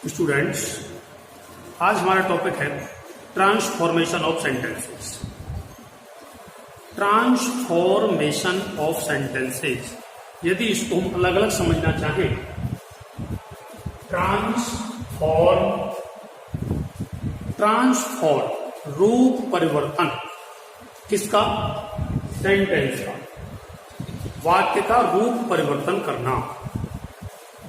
Students, आज हमारा topic है transformation of sentences. Transformation of sentences, यदि इसको हम अलग अलग समझना चाहें, ट्रांसफॉर्म रूप परिवर्तन किसका? सेंटेंस का, वाक्य का रूप परिवर्तन करना,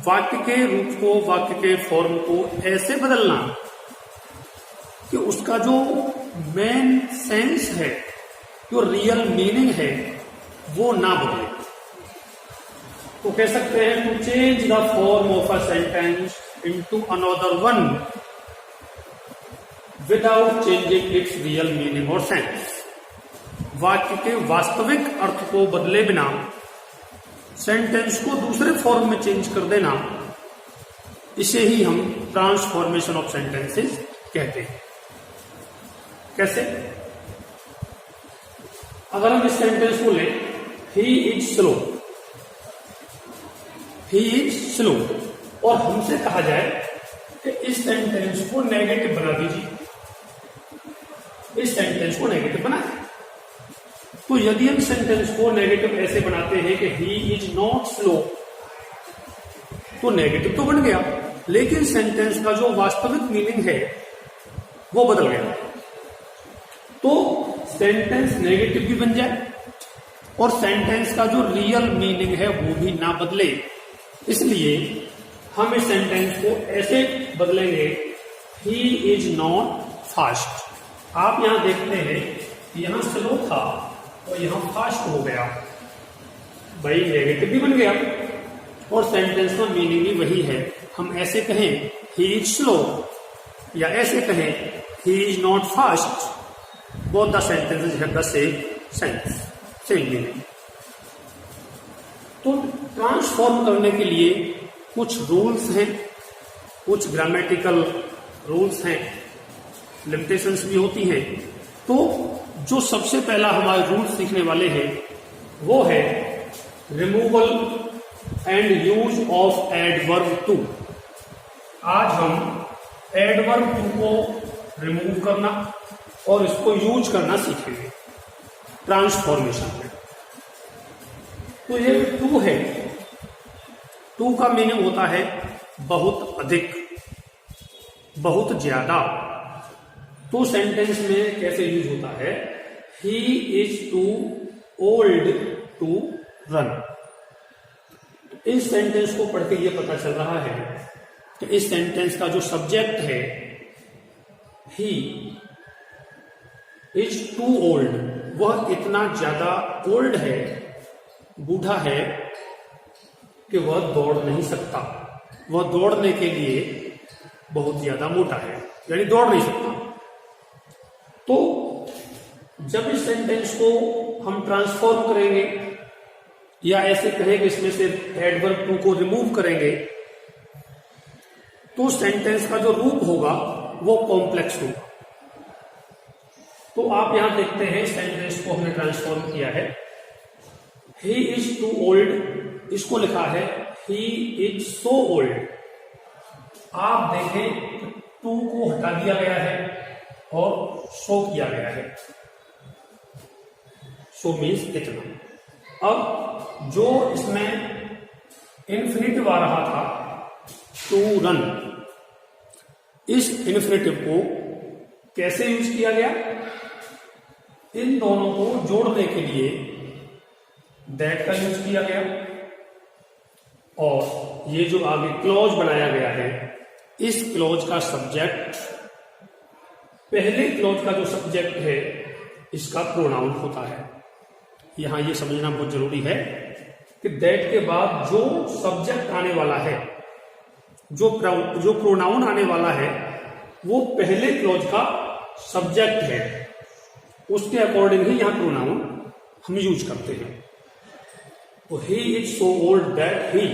वाक्य के रूप को, वाक्य के फॉर्म को ऐसे बदलना कि उसका जो मेन सेंस है, जो रियल मीनिंग है, वो ना बदले। तो कह सकते हैं to change the form of a sentence into another one without changing its real meaning और सेंस। वाक्य के वास्तविक अर्थ को बदले बिना सेंटेंस को दूसरे फॉर्म में चेंज कर देना, इसे ही हम ट्रांसफॉर्मेशन ऑफ सेंटेंसेस कहते हैं। कैसे? अगर हम इस सेंटेंस को लें, he is slow, he is slow, और हमसे कहा जाए कि इस सेंटेंस को नेगेटिव बना दीजिए, इस सेंटेंस को नेगेटिव बनाए। तो यदि हम सेंटेंस को नेगेटिव ऐसे बनाते हैं कि ही इज नॉट स्लो, तो नेगेटिव तो बन गया, लेकिन सेंटेंस का जो वास्तविक मीनिंग है वो बदल गया। तो सेंटेंस नेगेटिव भी बन जाए और सेंटेंस का जो रियल मीनिंग है वो भी ना बदले। इसलिए हम इस सेंटेंस को ऐसे बदलेंगे, ही इज नॉट फास्ट। आप यहां देखते हैं कि यहां स्लो था और यहां फास्ट हो गया, भाई नेगेटिव भी बन गया और सेंटेंस का मीनिंग भी वही है। हम ऐसे कहें ही इज स्लो या ऐसे कहें he is not fast, both the sentences have the same sense, same meaning. तो ट्रांसफॉर्म करने के लिए कुछ रूल्स हैं, कुछ ग्रामेटिकल रूल्स हैं, लिमिटेशंस भी होती हैं। तो जो सबसे पहला हमारे रूल सीखने वाले हैं वो है removal and use of adverb too. आज हम एडवर्ब टू को रिमूव करना और इसको यूज करना सीखेंगे ट्रांसफॉर्मेशन में। तो ये टू है, टू का मीनिंग होता है बहुत अधिक, बहुत ज्यादा। तो सेंटेंस में कैसे यूज होता है? He is too old to run. इस सेंटेंस को पढ़ के ये पता चल रहा है कि इस सेंटेंस का जो सब्जेक्ट है, ही इज टू ओल्ड, वह इतना ज्यादा ओल्ड है, बूढ़ा है कि वह दौड़ नहीं सकता, वह दौड़ने के लिए बहुत ज्यादा मोटा है, यानी दौड़ नहीं सकता। तो जब इस सेंटेंस को हम ट्रांसफॉर्म करेंगे या ऐसे कहेंगे इसमें से एडवर्ब टू को रिमूव करेंगे, तो सेंटेंस का जो रूप होगा वो कॉम्प्लेक्स होगा। तो आप यहां देखते हैं सेंटेंस को हमने ट्रांसफॉर्म किया है, ही इज टू ओल्ड, इसको लिखा है ही इज सो ओल्ड। आप देखें टू को हटा दिया गया है और शो किया गया है, शो मीन्स इतना। अब जो इसमें इन्फिनिटिव आ रहा था टू रन, इस इन्फिनिटिव को कैसे यूज किया गया? इन दोनों को जोड़ने के लिए दैट का यूज किया गया, और ये जो आगे क्लॉज बनाया गया है, इस क्लॉज का सब्जेक्ट, पहले क्लॉज का जो सब्जेक्ट है इसका प्रोनाउन होता है। यहां ये समझना बहुत जरूरी है कि दैट के बाद जो सब्जेक्ट आने वाला है, जो प्रोनाउन आने वाला है, वो पहले क्लॉज का सब्जेक्ट है, उसके अकॉर्डिंग ही यहां प्रोनाउन हम यूज करते हैं। तो ही is so old that he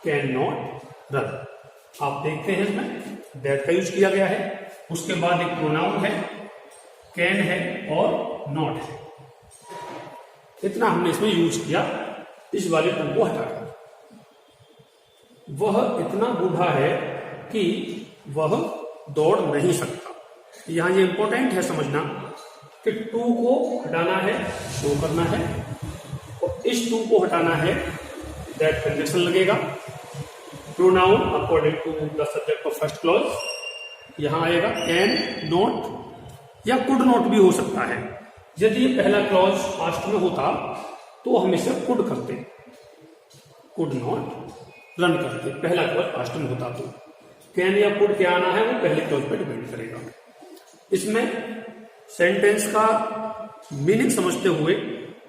can not run. आप देखते हैं इसमें दैट का यूज किया गया है, उसके बाद एक प्रोनाउन है, कैन है और नॉट है। इतना हमने इसमें यूज किया, इस वाले टू को हटाकर। वह इतना बूढ़ा है कि वह दौड़ नहीं सकता। यहां ये इंपॉर्टेंट है समझना कि टू को हटाना है, शो करना है, और इस टू को हटाना है, दैट कंजक्शन लगेगा। Pronoun according to the subject of first clause यहां आएगा कैन, नॉट या कुड नॉट भी हो सकता है। यदि ये पहला क्लॉज पास्ट में होता तो हम इसे कुड करते, कुड नॉट रन करते। पहला क्लॉज पास्ट में होता तो कैन या कुड क्या आना है वो पहले क्लॉज पे डिपेंड करेगा। इसमें सेंटेंस का मीनिंग समझते हुए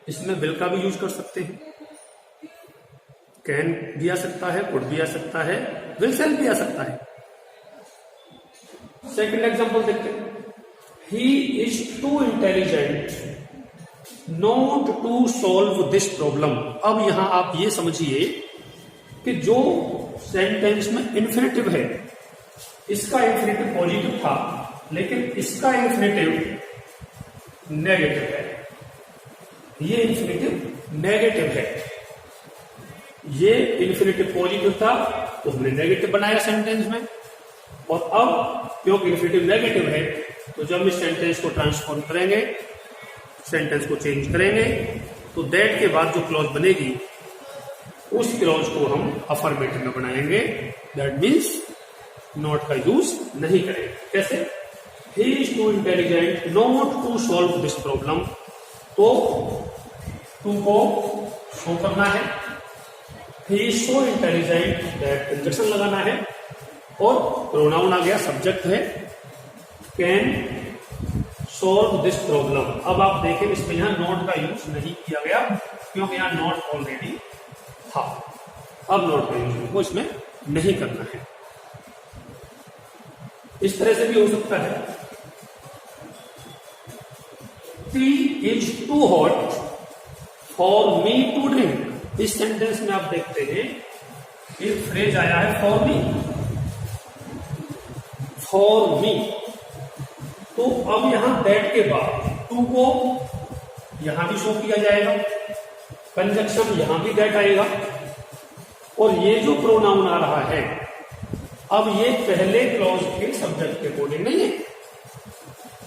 इसमें विल का भी यूज कर सकते हैं। कैन भी आ सकता है, कुड भी आ सकता है, विल शैल भी आ सकता है। सेकंड एग्जांपल देखते हैं। He is too intelligent not to solve this problem. अब यहां आप ये समझिए कि जो सेंटेंस में इन्फिनेटिव है, इसका इन्फिनेटिव पॉजिटिव था लेकिन इसका इन्फिनेटिव नेगेटिव है। ये इन्फिनेटिव नेगेटिव है, ये इन्फिनेटिव पॉजिटिव था तो हमने नेगेटिव बनाया सेंटेंस में। और अब क्योंकि इन्फिनेटिव नेगेटिव है तो जब इस सेंटेंस को ट्रांसफॉर्म करेंगे, सेंटेंस को चेंज करेंगे, तो दैट के बाद जो क्लॉज बनेगी उस क्लॉज को हम अफर्मेटिव में बनाएंगे। दैट मीन्स नॉट का यूज नहीं करेंगे। कैसे? He is too intelligent not to solve this problem. तो टू को शो करना है, he is so intelligent that conjunction लगाना है, और प्रोनाउन आ गया, सब्जेक्ट है, कैन सॉल्व दिस प्रॉब्लम। अब आप देखें इसमें यहां नॉट का यूज नहीं किया गया क्योंकि यहां नॉट ऑलरेडी था। अब नॉट का यूज हमको इसमें नहीं करना है। इस तरह से भी हो सकता है। Tea is too hot for me to drink. इस सेंटेंस में आप देखते हैं एक फ्रेज आया है फॉर मी, फॉर मी। तो अब यहां दैट के बाद टू को यहां भी शो किया जाएगा, कंजक्शन यहां भी दैट आएगा, और ये जो प्रोनाउन आ रहा है अब ये पहले क्लॉज के सब्जेक्ट के अकॉर्डिंग नहीं है,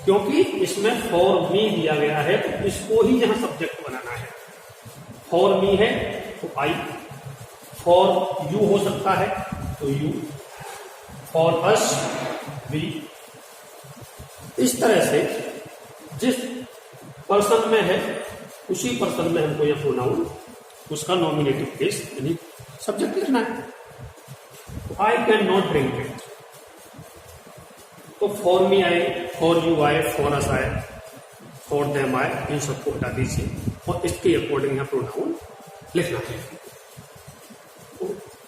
क्योंकि इसमें फॉर मी दिया गया है तो इसको ही यहां सब्जेक्ट बनाना है। फॉर मी है तो आई, फॉर यू हो सकता है तो यू, फॉर अस वी। इस तरह से जिस पर्सन में है उसी पर्सन में हमको यह प्रोनाउन उसका नॉमिनेटिव केस यानी सब्जेक्ट लिखना है। I can not drink it, तो फॉर मी आए, फॉर यू आए, फॉर अस आए, फॉर देम आए, इन सबको हटा दीजिए और इसके अकॉर्डिंग यहां प्रोनाउन लिखना है।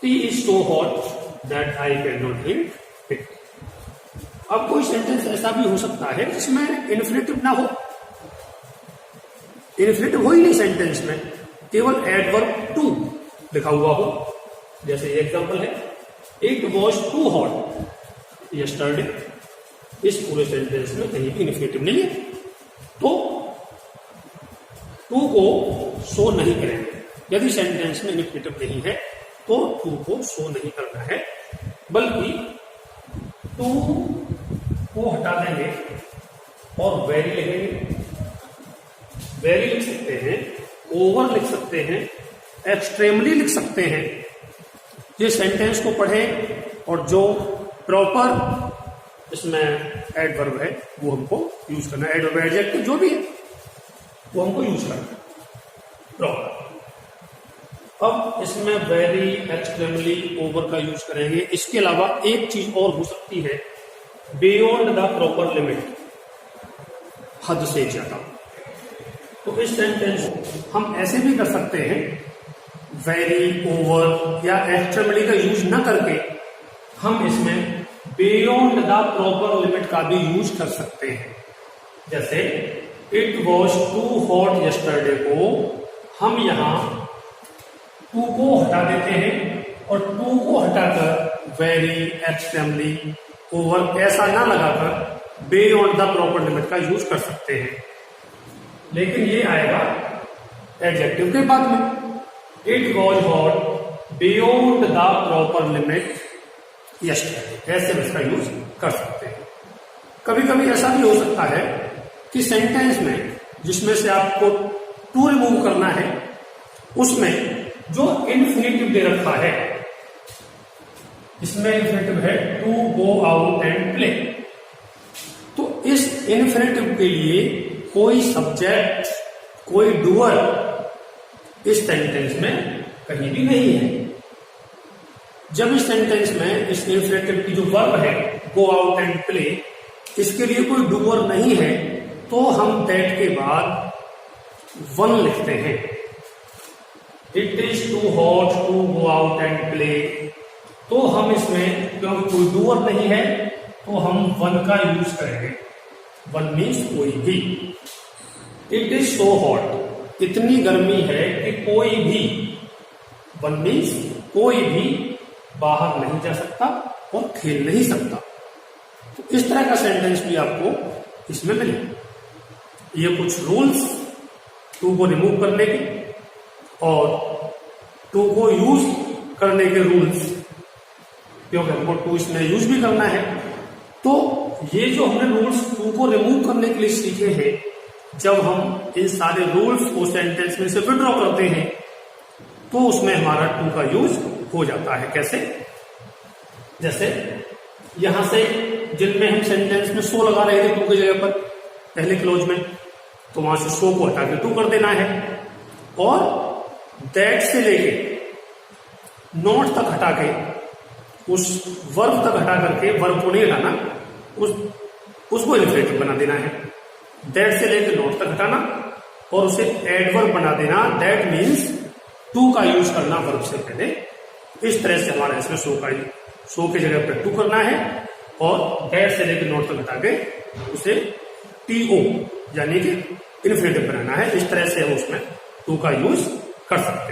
Tea is so hot that I can not drink it. अब कोई सेंटेंस ऐसा भी हो सकता है जिसमें इन्फिनेटिव ना हो, इन्फिनेटिव हो ही नहीं सेंटेंस में, केवल एडवर्ब टू लिखा हुआ हो। जैसे एग्जांपल है, it was too hot yesterday. इस पूरे सेंटेंस में कहीं भी इन्फिनेटिव नहीं है, तो टू को शो नहीं करेंगे। यदि सेंटेंस में इन्फिनेटिव नहीं है तो टू को शो नहीं करना है, बल्कि टू को हटा देंगे और वेरी लिखेंगे। वेरी लिख सकते हैं, ओवर लिख सकते हैं, एक्सट्रीमली लिख सकते हैं। ये सेंटेंस को पढ़ें और जो प्रॉपर इसमें एडवर्ब है वो हमको यूज करना है। एडवर्ब एडजेक्टिव जो भी है वो हमको यूज करना है प्रॉपर। अब इसमें वेरी, एक्सट्रीमली, ओवर का यूज करेंगे। इसके अलावा एक चीज और हो सकती है, बियॉन्ड द प्रॉपर लिमिट, हद से ज्यादा। तो इस सेंटेंस को हम ऐसे भी कर सकते हैं, वेरी, ओवर या एक्सट्रीमली का यूज न करके हम इसमें बियॉन्ड द प्रॉपर लिमिट का भी यूज कर सकते हैं। जैसे it was too hot yesterday को हम यहां टू को हटा देते हैं और टू को हटाकर वेरी, एक्सट्रीमली, ओवर ऐसा ना लगाकर बियॉन्ड द प्रॉपर लिमिट का यूज कर सकते हैं। लेकिन ये आएगा एडजेक्टिव के बाद में। It was hot beyond the proper limit yesterday, ऐसे में इसका यूज कर सकते हैं। कभी कभी ऐसा भी हो सकता है कि सेंटेंस में जिसमें से आपको टू रिमूव करना है, उसमें जो इन्फिनेटिव दे रखा है, इसमें इन्फिनेटिव है to go out and play, तो इस इन्फिनेटिव के लिए कोई सब्जेक्ट, कोई डूअर इस सेंटेंस में कहीं भी नहीं है। जब इस सेंटेंस में इस इन्फिनेटिव की जो वर्ब है गो आउट एंड प्ले, इसके लिए कोई डूअर नहीं है, तो हम दैट के बाद वन लिखते हैं। It is too hot to go out and play, तो हम इसमें क्योंकि कोई डूअर नहीं है तो हम वन का यूज करेंगे। वन मीन्स कोई भी। इट इज सो हॉट, इतनी गर्मी है कि कोई भी, वन मीन्स कोई भी बाहर नहीं जा सकता और खेल नहीं सकता। तो इस तरह का सेंटेंस भी आपको इसमें मिले। ये कुछ रूल्स टू को रिमूव करने के और टू को यूज करने के रूल्स, क्योंकि हमको टू इसमें यूज भी करना है। तो ये जो हमने रूल्स टू को रिमूव करने के लिए सीखे हैं, जब हम इन सारे रूल्स को सेंटेंस में से विड्रॉ करते हैं तो उसमें हमारा टू का यूज हो जाता है। कैसे? जैसे यहां से जिनमें हम सेंटेंस में सो लगा रहे थे टू की जगह पर पहले क्लोज में, तो वहां से सो को हटा के टू कर देना है, और दैट से लेके नॉट तक हटा के, उस वर्ब तक हटा करके, वर्ब को नहीं हटाना, उसको इन्फिनेटिव बना देना है। दैट से लेके नॉट तक हटाना और उसे एडवर्ब बना देना। दैट मीन्स टू का यूज करना वर्ब से पहले। इस तरह से हमारे इसमें सो की जगह पर टू करना है और दैट से लेके नॉट तक हटा के उसे टीओ यानी कि इन्फिनेटिव बनाना है। इस तरह से हम उसमें टू का यूज कर सकते हैं।